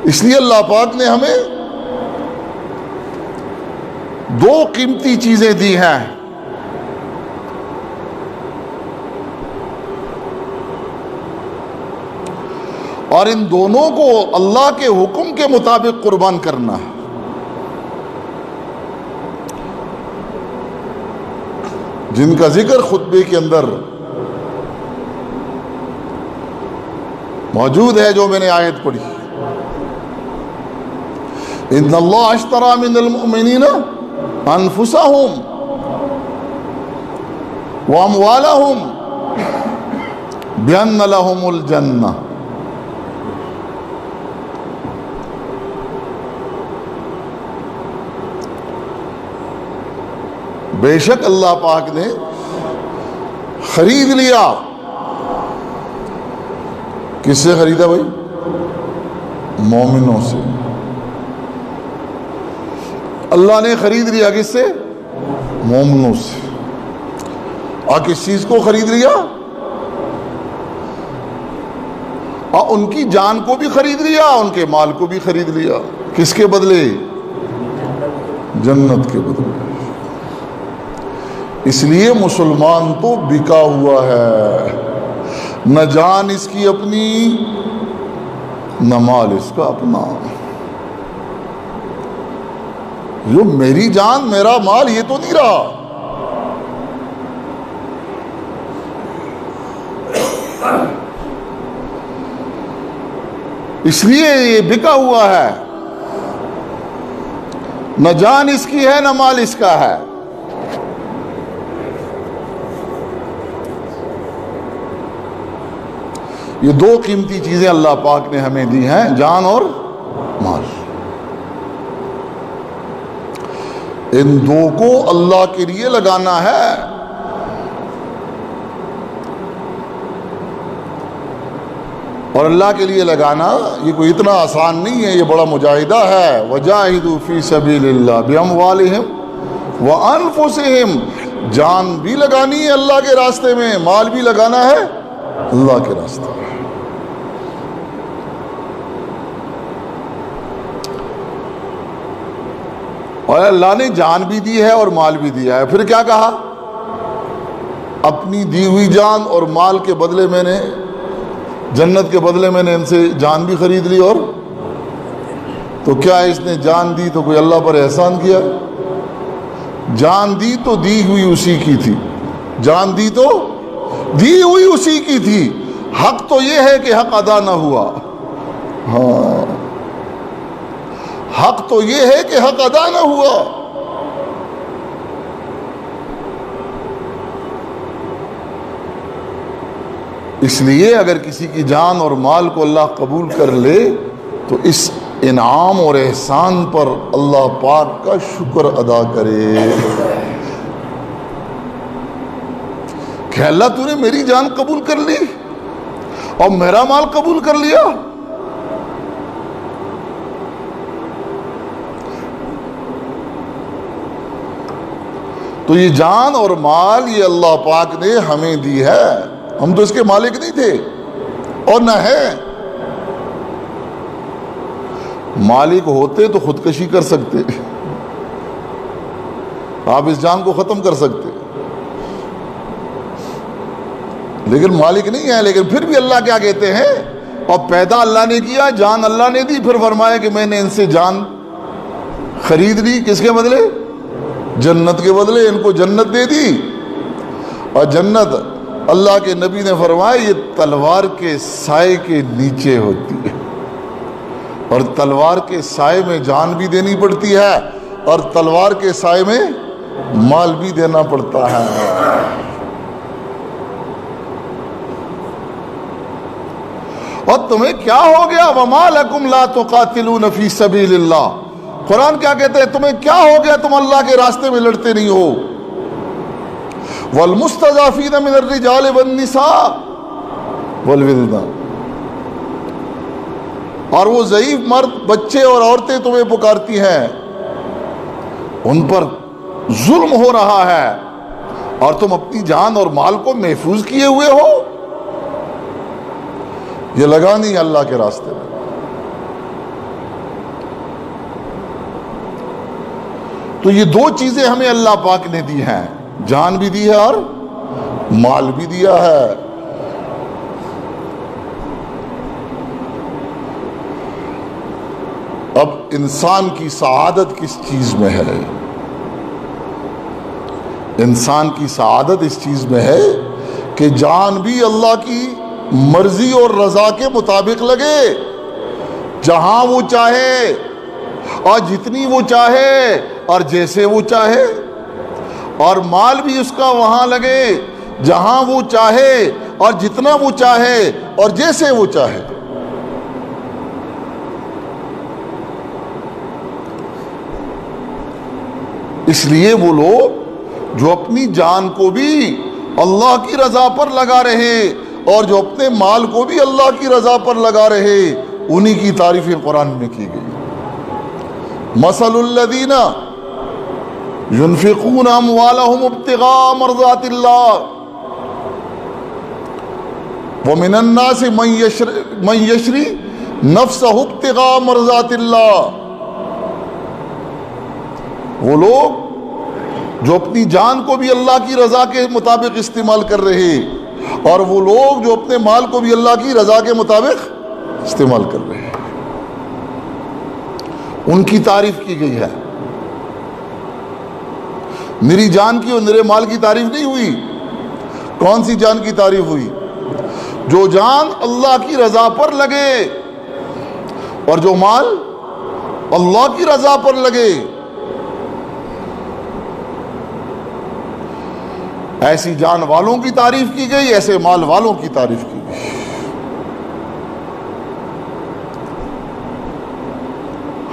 اس لیے اللہ پاک نے ہمیں دو قیمتی چیزیں دی ہیں، اور ان دونوں کو اللہ کے حکم کے مطابق قربان کرنا ہے۔ جن کا ذکر خطبے کے اندر موجود ہے، جو میں نے آیت پڑھی، ان اللہ اشترى من المؤمنین انفسهم واموالهم بان لهم الجنہ۔ بے شک اللہ پاک نے خرید لیا۔ کس سے خریدا بھائی؟ مومنوں سے۔ اللہ نے خرید لیا کس سے؟ مومنوں سے۔ اور کس چیز کو خرید لیا؟ اور ان کی جان کو بھی خرید لیا، ان کے مال کو بھی خرید لیا۔ کس کے بدلے؟ جنت کے بدلے۔ اس لیے مسلمان تو بکا ہوا ہے، نہ جان اس کی اپنی نہ مال اس کا اپنا۔ جو میری جان میرا مال یہ تو نہیں رہا۔ اس لیے یہ بکا ہوا ہے، نہ جان اس کی ہے نہ مال اس کا ہے۔ یہ دو قیمتی چیزیں اللہ پاک نے ہمیں دی ہیں، جان اور مال۔ ان دو کو اللہ کے لیے لگانا ہے۔ اور اللہ کے لیے لگانا یہ کوئی اتنا آسان نہیں ہے، یہ بڑا مجاہدہ ہے۔ وَجَاهِدُوا فِي سَبِيلِ اللَّهِ بِأَمْوَالِهِمْ وَأَنفُسِهِمْ۔ جان بھی لگانی ہے اللہ کے راستے میں، مال بھی لگانا ہے اللہ کے راستے میں۔ اور اللہ نے جان بھی دی ہے اور مال بھی دیا ہے۔ پھر کیا کہا؟ اپنی دی ہوئی جان اور مال کے بدلے میں نے، جنت کے بدلے میں نے ان سے جان بھی خرید لی۔ اور تو کیا اس نے جان دی تو کوئی اللہ پر احسان کیا؟ جان دی تو دی ہوئی اسی کی تھی، جان دی تو دی ہوئی اسی کی تھی۔ حق تو یہ ہے کہ حق ادا نہ ہوا۔ ہاں، حق تو یہ ہے کہ حق ادا نہ ہوا۔ اس لیے اگر کسی کی جان اور مال کو اللہ قبول کر لے تو اس انعام اور احسان پر اللہ پاک کا شکر ادا کرے کہ اللہ تو نے میری جان قبول کر لی اور میرا مال قبول کر لیا۔ تو یہ جان اور مال یہ اللہ پاک نے ہمیں دی ہے، ہم تو اس کے مالک نہیں تھے اور نہ ہے۔ مالک ہوتے تو خودکشی کر سکتے، آپ اس جان کو ختم کر سکتے، لیکن مالک نہیں ہے۔ لیکن پھر بھی اللہ کیا کہتے ہیں؟ اور پیدا اللہ نے کیا، جان اللہ نے دی، پھر فرمایا کہ میں نے ان سے جان خرید لی۔ کس کے بدلے؟ جنت کے بدلے ان کو جنت دے دی۔ اور جنت اللہ کے نبی نے فرمایا یہ تلوار کے سائے کے نیچے ہوتی ہے، اور تلوار کے سائے میں جان بھی دینی پڑتی ہے اور تلوار کے سائے میں مال بھی دینا پڑتا ہے۔ اور تمہیں کیا ہو گیا؟ وَمَا لَكُمْ لَا تُقَاتِلُونَ فِي سَبِيلِ اللَّهِ۔ قرآن کیا کہتے ہیں؟ تمہیں کیا ہو گیا تم اللہ کے راستے میں لڑتے نہیں ہو؟ وَالْمُسْتَضْعَفِينَ مِنَ الرِّجَالِ وَالنِّسَاءِ وَالْوِلْدَانِ۔ اور وہ ضعیف مرد، بچے اور عورتیں تمہیں پکارتی ہیں، ان پر ظلم ہو رہا ہے اور تم اپنی جان اور مال کو محفوظ کیے ہوئے ہو، یہ لگا نہیں اللہ کے راستے میں۔ تو یہ دو چیزیں ہمیں اللہ پاک نے دی ہیں، جان بھی دی ہے اور مال بھی دیا ہے۔ اب انسان کی سعادت کس چیز میں ہے؟ انسان کی سعادت اس چیز میں ہے کہ جان بھی اللہ کی مرضی اور رضا کے مطابق لگے، جہاں وہ چاہے اور جتنی وہ چاہے اور جیسے وہ چاہے، اور مال بھی اس کا وہاں لگے جہاں وہ چاہے اور جتنا وہ چاہے اور جیسے وہ چاہے۔ اس لیے وہ لوگ جو اپنی جان کو بھی اللہ کی رضا پر لگا رہے اور جو اپنے مال کو بھی اللہ کی رضا پر لگا رہے، انہی کی تعریفیں قرآن میں کی گئی۔ مثل الذین ينفقون اموالهم ابتغاء مرضات اللہ ومن الناس من یشری نفسہ ابتغاء مرضات اللہ۔ وہ لوگ جو اپنی جان کو بھی اللہ کی رضا کے مطابق استعمال کر رہے اور وہ لوگ جو اپنے مال کو بھی اللہ کی رضا کے مطابق استعمال کر رہے ہیں، ان کی تعریف کی گئی ہے۔ میری جان کی اور میرے مال کی تعریف نہیں ہوئی۔ کون سی جان کی تعریف ہوئی؟ جو جان اللہ کی رضا پر لگے اور جو مال اللہ کی رضا پر لگے، ایسی جان والوں کی تعریف کی گئی، ایسے مال والوں کی تعریف کی گئی۔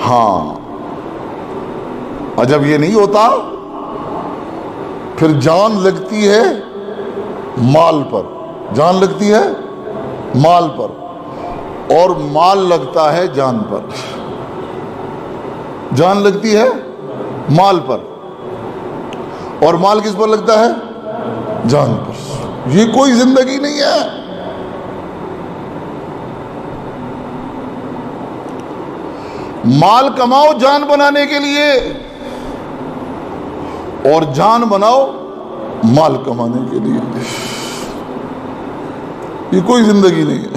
ہاں، اور جب یہ نہیں ہوتا پھر جان لگتی ہے مال پر، جان لگتی ہے مال پر، اور مال لگتا ہے جان پر۔ جان لگتی ہے مال پر اور مال کس پر لگتا ہے؟ جان پر۔ یہ کوئی زندگی نہیں ہے۔ مال کماؤ جان بنانے کے لیے اور جان بناؤ مال کمانے کے لیے، یہ کوئی زندگی نہیں ہے۔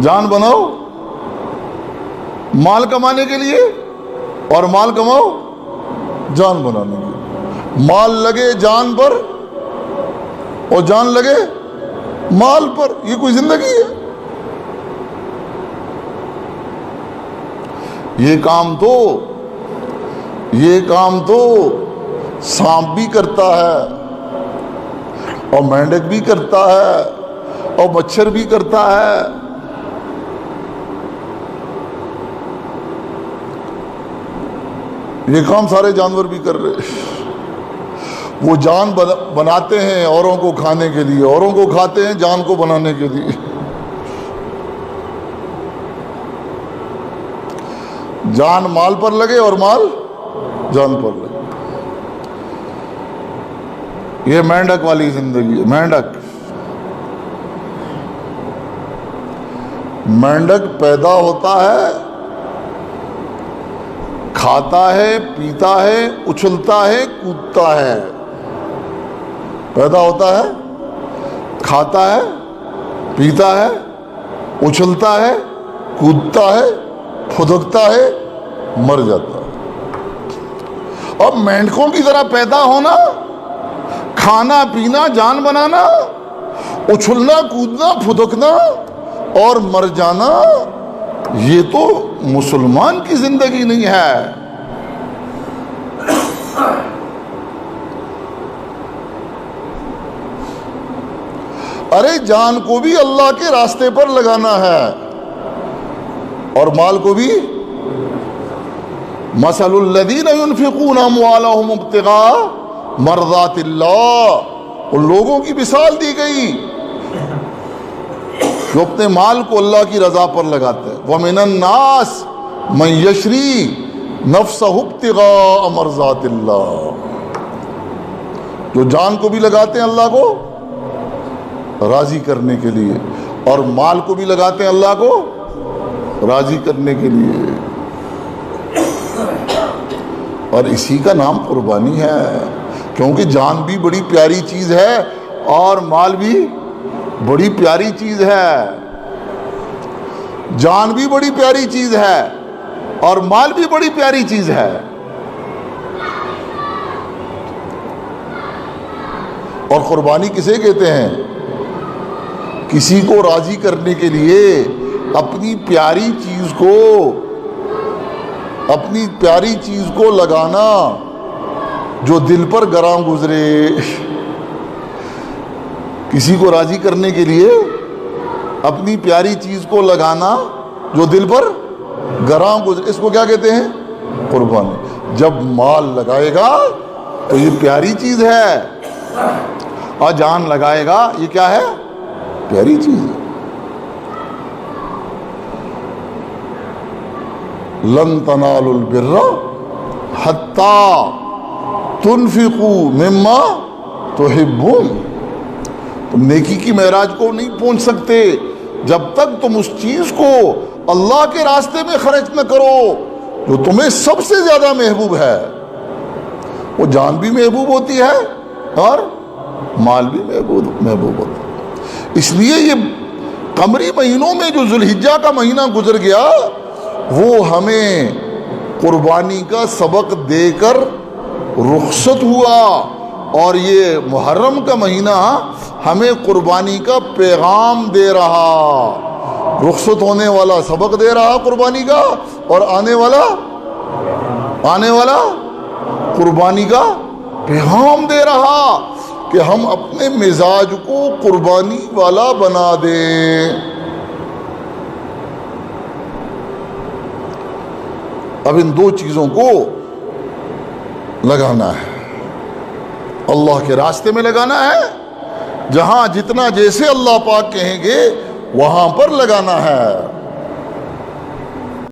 جان بناؤ مال کمانے کے لیے اور مال کماؤ جان بنانے کے لیے۔ مال لگے جان پر اور جان لگے مال پر، یہ کوئی زندگی ہے؟ یہ کام تو سانپ بھی کرتا ہے اور مینڈک بھی کرتا ہے اور مچھر بھی کرتا ہے۔ یہ کام سارے جانور بھی کر رہے۔ وہ جان بناتے ہیں اوروں کو کھانے کے لیے، اوروں کو کھاتے ہیں جان کو بنانے کے لیے۔ جان مال پر لگے اور مال جان پر لگے، یہ مینڈک والی زندگی ہے۔ مینڈک پیدا ہوتا ہے، کھاتا ہے، پیتا ہے، اچھلتا ہے، کودتا ہے۔ پیدا ہوتا ہے، کھاتا ہے، پیتا ہے، اچھلتا ہے، کودتا ہے، پھدکتا ہے، مر جاتا ہے۔ اب مینڈکوں کی طرح پیدا ہونا، کھانا پینا، جان بنانا، اچھلنا، کودنا، پھدکنا اور مر جانا، یہ تو مسلمان کی زندگی نہیں ہے۔ ارے جان کو بھی اللہ کے راستے پر لگانا ہے اور مال کو بھی۔ مثل الذین ينفقون اموالهم ابتغاء مرضات اللہ، ان لوگوں کی مثال دی گئی جو اپنے مال کو اللہ کی رضا پر لگاتے ہیں. وَمِنَ النَّاسِ مَن يَشْرِي نَفْسَهُ ابْتِغَاءَ مَرْضَاتِ اللَّهِ. جو جان کو بھی لگاتے ہیں اللہ کو راضی کرنے کے لیے اور مال کو بھی لگاتے ہیں اللہ کو راضی کرنے کے لیے. اور اسی کا نام قربانی ہے, کیونکہ جان بھی بڑی پیاری چیز ہے اور مال بھی بڑی پیاری چیز ہے. جان بھی بڑی پیاری چیز ہے اور مال بھی بڑی پیاری چیز ہے. اور قربانی کسے کہتے ہیں؟ کسی کو راضی کرنے کے لیے اپنی پیاری چیز کو لگانا جو دل پر گراں گزرے. کسی کو راضی کرنے کے لیے اپنی پیاری چیز کو لگانا جو دل پر گراں گزرے, اس کو کیا کہتے ہیں؟ قربانی. جب مال لگائے گا تو یہ پیاری چیز ہے, اور جان لگائے گا یہ کیا ہے؟ پیاری چیز ہے. لن تنالوا البر حتی تنفقوا مما تحبون. تم نیکی کی معراج کو نہیں پہنچ سکتے جب تک تم اس چیز کو اللہ کے راستے میں خرچ نہ کرو جو تمہیں سب سے زیادہ محبوب ہے. وہ جان بھی محبوب ہوتی ہے اور مال بھی محبوب ہوتا ہے. اس لیے یہ قمری مہینوں میں جو ذوالحجہ کا مہینہ گزر گیا وہ ہمیں قربانی کا سبق دے کر رخصت ہوا, اور یہ محرم کا مہینہ ہمیں قربانی کا پیغام دے رہا. رخصت ہونے والا سبق دے رہا قربانی کا, اور آنے والا قربانی کا پیغام دے رہا کہ ہم اپنے مزاج کو قربانی والا بنا دیں. اب ان دو چیزوں کو لگانا ہے, اللہ کے راستے میں لگانا ہے, جہاں جتنا جیسے اللہ پاک کہیں گے وہاں پر لگانا ہے.